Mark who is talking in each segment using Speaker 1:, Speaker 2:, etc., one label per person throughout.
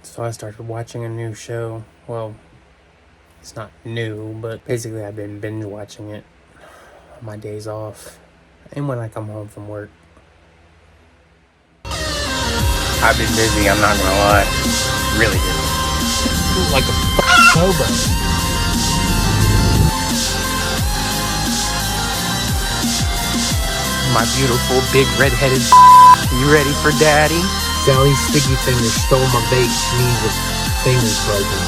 Speaker 1: So I started watching a new show. Well, it's not new, but basically I've been binge watching it on my days off and when I come home from work. I've been busy, I'm not gonna lie. Really busy.
Speaker 2: Like a hobo.
Speaker 1: My beautiful, big, red-headed you ready for daddy?
Speaker 2: Sally's sticky fingers stole my bait. She needs her fingers broken.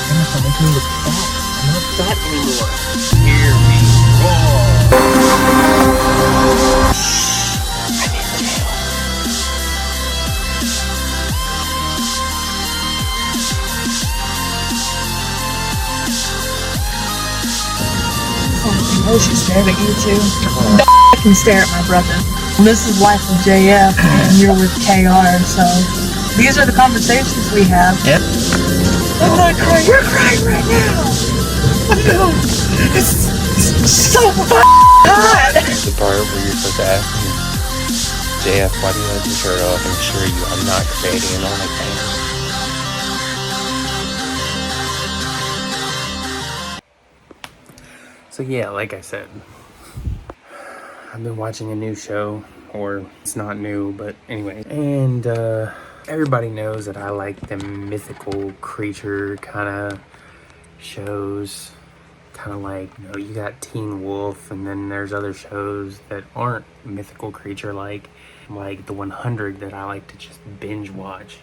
Speaker 2: Gosh, I'm making me look fat. I'm not fat anymore.
Speaker 1: Hear me roar.
Speaker 3: Oh, she's staring at you too. I can stare at my brother. This is Life of JF, and you're with KR, so these are the conversations we have.
Speaker 1: Yep.
Speaker 3: I'm not crying. You're crying right now. No, it's so hot.
Speaker 1: The part where you're supposed to ask me, JF, why do you have your shirt off? And assure you I'm not creating an OnlyFans. So yeah, like I said, I've been watching a new show, or it's not new, but anyway. And everybody knows that I like the mythical creature kind of shows. Kind of like, you got Teen Wolf, and then there's other shows that aren't mythical creature like the 100 that I like to just binge watch.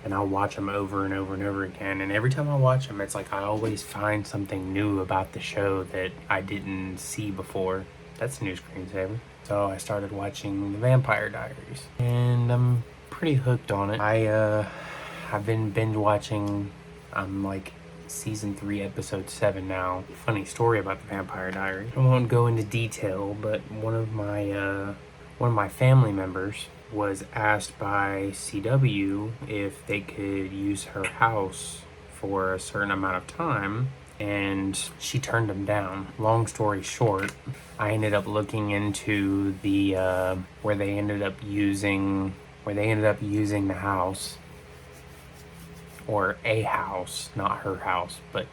Speaker 1: And I'll watch them over and over and over again. And every time I watch them, it's like I always find something new about the show that I didn't see before. That's a new screensaver. So I started watching the Vampire Diaries, and I'm pretty hooked on it. I've been binge watching. I'm like season 3, episode 7 now. Funny story about the Vampire Diaries. I won't go into detail, but one of my family members was asked by CW if they could use her house for a certain amount of time, and she turned them down. Long story short, I ended up looking into the where they ended up using the house, or a house, not her house, but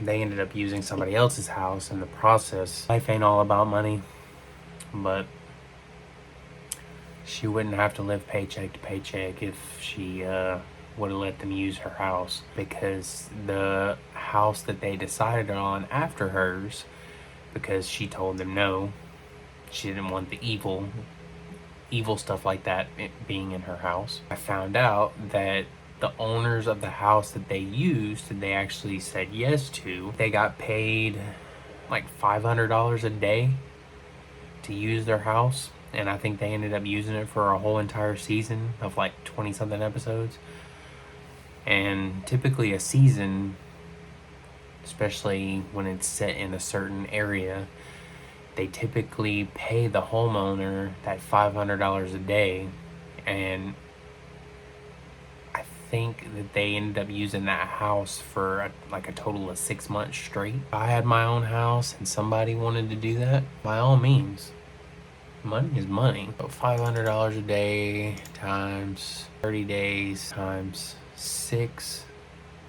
Speaker 1: they ended up using somebody else's house in the process. Life ain't all about money, but she wouldn't have to live paycheck to paycheck if she would have let them use her house, because the house that they decided on after hers, because she told them no, she didn't want the evil stuff like that being in her house. I found out that the owners of the house that they used, that they actually said yes to, they got paid like $500 a day to use their house. And I think they ended up using it for a whole entire season of like 20 something episodes. And typically a season, especially when it's set in a certain area, they typically pay the homeowner that $500 a day. And I think that they ended up using that house for a total of 6 months straight. If I had my own house and somebody wanted to do that, by all means. Money is money. But $500 a day times 30 days times 6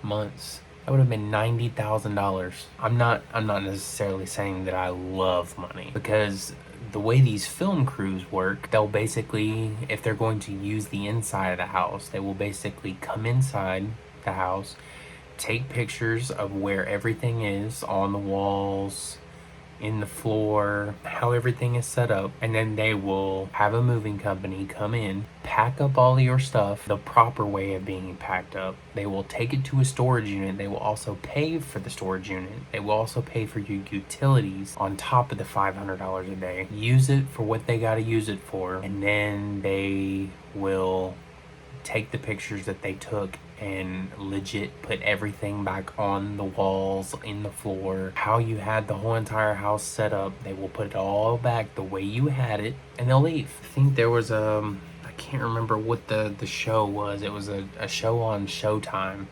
Speaker 1: months, that would have been $90,000. I'm not necessarily saying that I love money, because the way these film crews work, they'll basically, if they're going to use the inside of the house, they will basically come inside the house, take pictures of where everything is on the walls, in the floor, how everything is set up, and then they will have a moving company come in, pack up all of your stuff the proper way of being packed up. They will take it to a storage unit. They will also pay for the storage unit. They will also pay for your utilities on top of the $500 a day. Use it for what they got to use it for, and then they will take the pictures that they took and legit put everything back on the walls, in the floor, how you had the whole entire house set up. They will put it all back the way you had it, and they'll leave. I think there was I can't remember what the show was. It was a show on Showtime,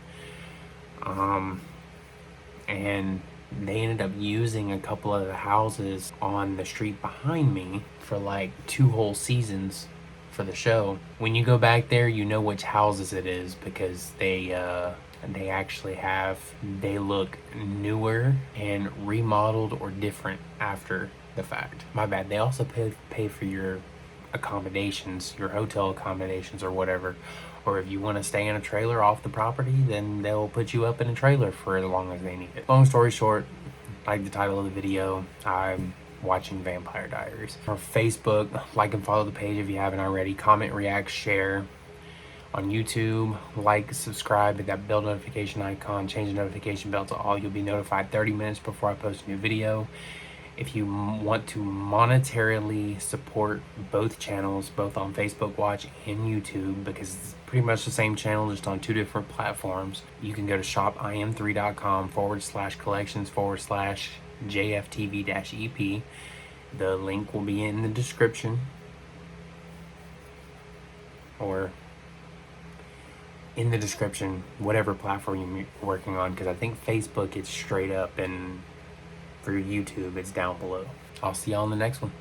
Speaker 1: and they ended up using a couple of the houses on the street behind me for like 2 whole seasons for the show. When you go back there, you know which houses it is because they actually they look newer and remodeled or different after the fact. My bad. They also pay for your accommodations, your hotel accommodations or whatever. Or if you want to stay in a trailer off the property, then they'll put you up in a trailer for as long as they need it. Long story short, like the title of the video, I'm watching Vampire Diaries. On Facebook, like and follow the page if you haven't already. Comment, react, share. On YouTube, like, subscribe, hit that bell notification icon, change the notification bell to all. You'll be notified 30 minutes before I post a new video. If you want to monetarily support both channels, both on Facebook Watch and YouTube, because it's pretty much the same channel, just on 2 different platforms, you can go to shopim3.com/collections/JFTV-EP. The link will be in the description, or in the description, whatever platform you're working on, because I think Facebook it's straight up, and for YouTube it's down below. I'll see y'all in the next one.